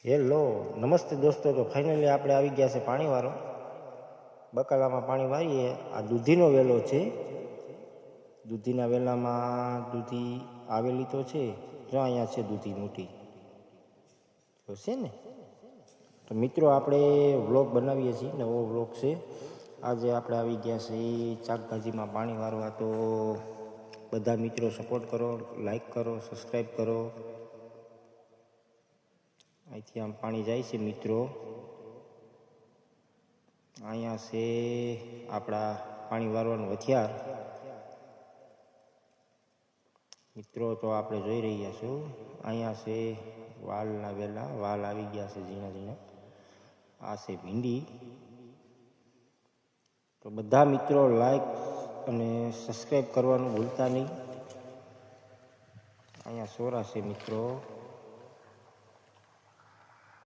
Hello નમસ્તે દોસ્તો, તો ફાઇનલી આપણે આવી ગયા છે પાણીવાળો. બકાલામાં પાણી વારીએ. આ દૂધીનો વેલો છે. દૂધીના વેલામાં દૂધી આવેલી તો છે. જો અહીંયા છે દૂધી મોટી તો છે ને. તો મિત્રો આપણે વ્લોગ બનાવીએ છીએ, નવો વ્લોગ છે. આજે આપણે આવી ગયા છે શાકભાજીમાં પાણી વારવા. તો બધા મિત્રો સપોર્ટ કરો, લાઈક કરો, સબસ્ક્રાઈબ કરો. અહીંથી આમ પાણી જાય છે મિત્રો. અહીંયા છે આપણા પાણી વારવાનું હથિયાર મિત્રો. તો આપણે જોઈ રહ્યા છું, અહીંયા છે વાલના વેલા. વાલ આવી ગયા છે ઝીણા ઝીણા. આ છે ભીંડી. તો બધા મિત્રો લાઈક અને સબસ્ક્રાઈબ કરવાનું ભૂલતા નહીં. અહીંયા સોરા છે મિત્રો.